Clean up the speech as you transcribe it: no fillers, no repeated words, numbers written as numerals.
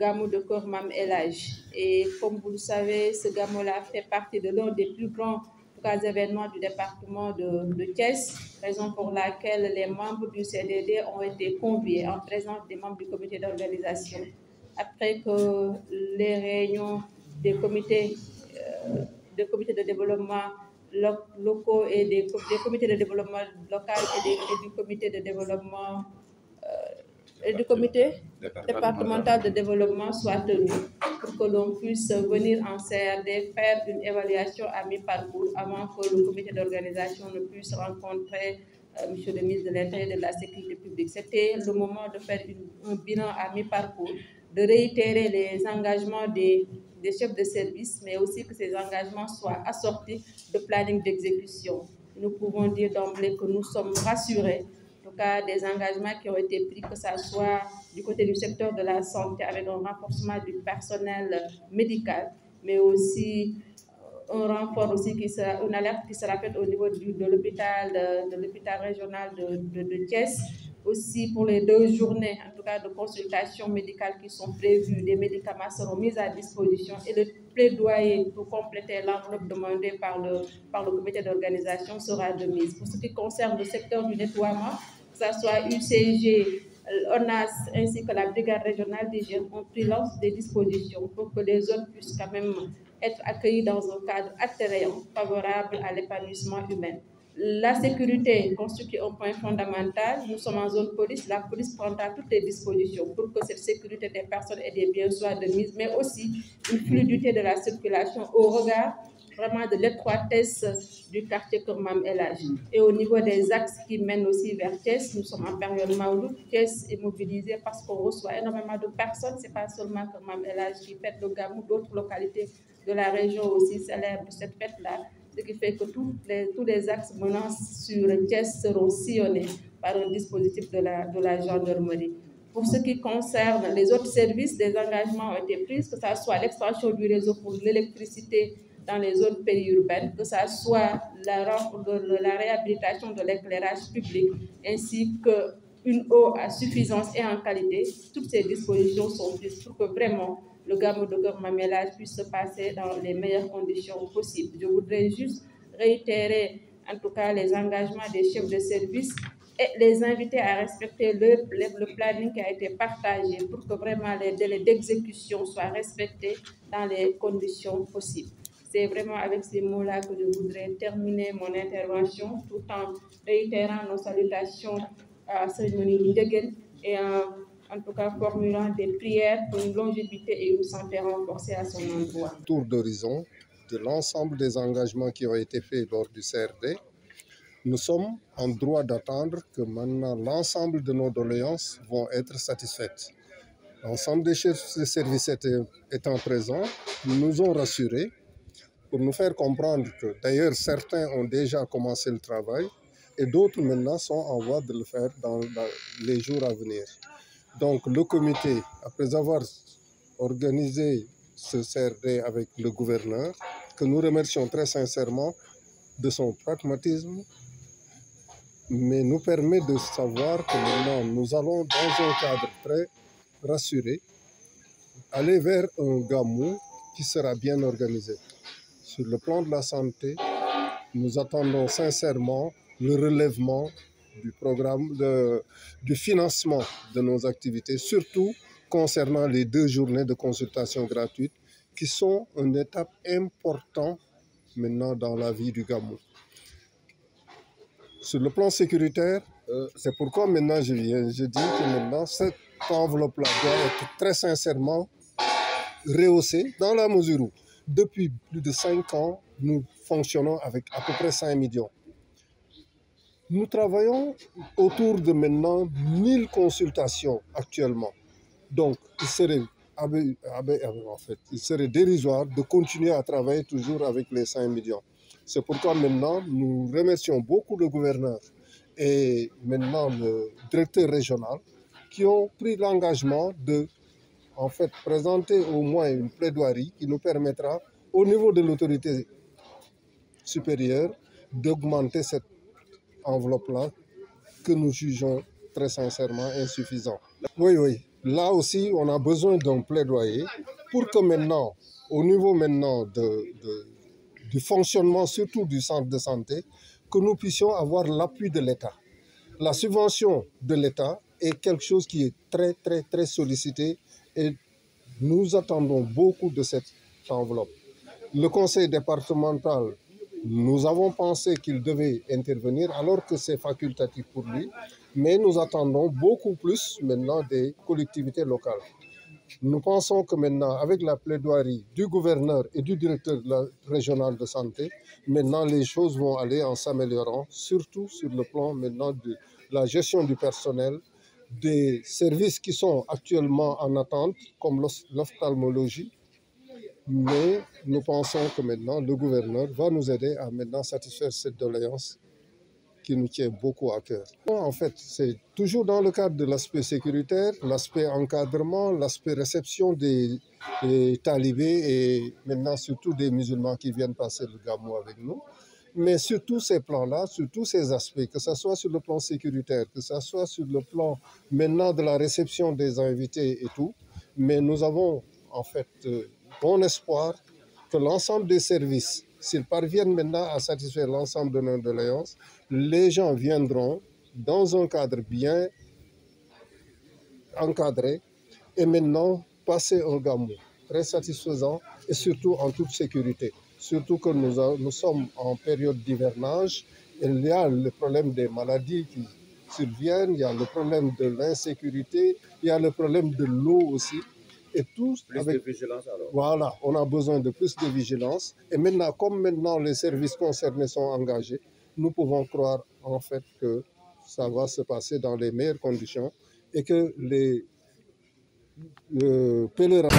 Gamou de Keur Mam El Hadj. Et comme vous le savez, ce Gamou-là fait partie de l'un des plus grands événements du département de Thiès, raison pour laquelle les membres du CDD ont été conviés en présence des membres du comité d'organisation. Après que les réunions des comités de développement locaux et des comités de développement local et du comité de développement et du comité départemental de développement soit tenu pour que l'on puisse venir en CRD faire une évaluation à mi-parcours avant que le comité d'organisation ne puisse rencontrer M. le ministre de l'Intérieur et de la Sécurité publique. C'était le moment de faire un bilan à mi-parcours, de réitérer les engagements des chefs de service, mais aussi que ces engagements soient assortis de planning d'exécution. Nous pouvons dire d'emblée que nous sommes rassurés, en tout cas des engagements qui ont été pris, que ce soit du côté du secteur de la santé avec un renforcement du personnel médical, mais aussi un renfort aussi une alerte qui sera faite au niveau de l'hôpital régional de Thiès. Aussi pour les 2 journées, en tout cas de consultation médicale qui sont prévues, des médicaments seront mis à disposition et le plaidoyer pour compléter l'enveloppe demandée par le comité d'organisation sera de mise. Pour ce qui concerne le secteur du nettoiement, que ce soit UCG, ONAS ainsi que la brigade régionale d'hygiène ont pris l'ensemble des dispositions pour que les zones puissent quand même être accueillies dans un cadre attrayant, favorable à l'épanouissement humain. La sécurité constitue un point fondamental. Nous sommes en zone police. La police prendra toutes les dispositions pour que cette sécurité des personnes et des biens soit de mise, mais aussi une fluidité de la circulation au regard vraiment de l'étroitesse du quartier Keur Mam El Hadj. Et au niveau des axes qui mènent aussi vers Thiès, nous sommes en période Maouloud. Thiès est mobilisé parce qu'on reçoit énormément de personnes. Ce n'est pas seulement Keur Mam El Hadj qui fête le Gamou, d'autres localités de la région aussi célèbrent cette fête-là. Ce qui fait que tous les axes menant sur Thiès seront sillonnés par un dispositif de la gendarmerie. Pour ce qui concerne les autres services, des engagements ont été pris, que ce soit l'extension du réseau pour l'électricité dans les zones périurbaines, que ce soit la réhabilitation de l'éclairage public, ainsi qu'une eau à suffisance et en qualité. Toutes ces dispositions sont prises pour que vraiment le Gamou de Keur Mam El Hadj puisse se passer dans les meilleures conditions possibles. Je voudrais juste réitérer en tout cas les engagements des chefs de service et les inviter à respecter le planning qui a été partagé pour que vraiment les délais d'exécution soient respectés dans les conditions possibles. C'est vraiment avec ces mots-là que je voudrais terminer mon intervention tout en réitérant nos salutations à Cérémonie Ndjegen et en tout cas formulant des prières pour une longévité et une santé renforcée à son endroit. Tour d'horizon de l'ensemble des engagements qui ont été faits lors du CRD. Nous sommes en droit d'attendre que maintenant l'ensemble de nos doléances vont être satisfaites. L'ensemble des chefs de service étant présents, nous ont rassurés pour nous faire comprendre que d'ailleurs certains ont déjà commencé le travail et d'autres maintenant sont en voie de le faire dans les jours à venir. Donc le comité, après avoir organisé ce CRD avec le gouverneur, que nous remercions très sincèrement de son pragmatisme, mais nous permet de savoir que maintenant nous allons dans un cadre très rassuré, aller vers un Gamou qui sera bien organisé. Sur le plan de la santé, nous attendons sincèrement le relèvement du programme du financement de nos activités, surtout concernant les 2 journées de consultation gratuite qui sont une étape importante maintenant dans la vie du Gamou. Sur le plan sécuritaire, c'est pourquoi maintenant je dis que maintenant cette enveloppe-là doit être très sincèrement rehaussée dans la mesure où depuis plus de 5 ans, nous fonctionnons avec à peu près 5 millions. Nous travaillons autour de maintenant 1000 consultations actuellement. Donc, il serait dérisoire de continuer à travailler toujours avec les 5 millions. C'est pourquoi maintenant, nous remercions beaucoup le gouverneur et maintenant le directeur régional qui ont pris l'engagement de présenter au moins une plaidoirie qui nous permettra, au niveau de l'autorité supérieure, d'augmenter cette enveloppe-là que nous jugeons très sincèrement insuffisante. Oui, là aussi, on a besoin d'un plaidoyer pour que maintenant, au niveau maintenant du fonctionnement, surtout du centre de santé, que nous puissions avoir l'appui de l'État. La subvention de l'État est quelque chose qui est très, très, très sollicité et nous attendons beaucoup de cette enveloppe. Le conseil départemental, nous avons pensé qu'il devait intervenir alors que c'est facultatif pour lui, mais nous attendons beaucoup plus maintenant des collectivités locales. Nous pensons que maintenant, avec la plaidoirie du gouverneur et du directeur régional de santé, maintenant les choses vont aller en s'améliorant, surtout sur le plan maintenant de la gestion du personnel, des services qui sont actuellement en attente, comme l'ophtalmologie. Mais nous pensons que maintenant, le gouverneur va nous aider à maintenant satisfaire cette doléance qui nous tient beaucoup à cœur. En fait, c'est toujours dans le cadre de l'aspect sécuritaire, l'aspect encadrement, l'aspect réception des talibés et maintenant surtout des musulmans qui viennent passer le Gamou avec nous. Mais sur tous ces plans-là, sur tous ces aspects, que ce soit sur le plan sécuritaire, que ce soit sur le plan maintenant de la réception des invités et tout, mais nous avons en fait bon espoir que l'ensemble des services, s'ils parviennent maintenant à satisfaire l'ensemble de nos doléances, les gens viendront dans un cadre bien encadré et maintenant passer un Gamou très satisfaisant et surtout en toute sécurité. Surtout que nous sommes en période d'hivernage, il y a le problème des maladies qui surviennent, il y a le problème de l'insécurité, il y a le problème de l'eau aussi. Et tout de vigilance alors. Voilà, on a besoin de plus de vigilance. Et maintenant, comme maintenant les services concernés sont engagés, nous pouvons croire en fait que ça va se passer dans les meilleures conditions et que les pèlerins...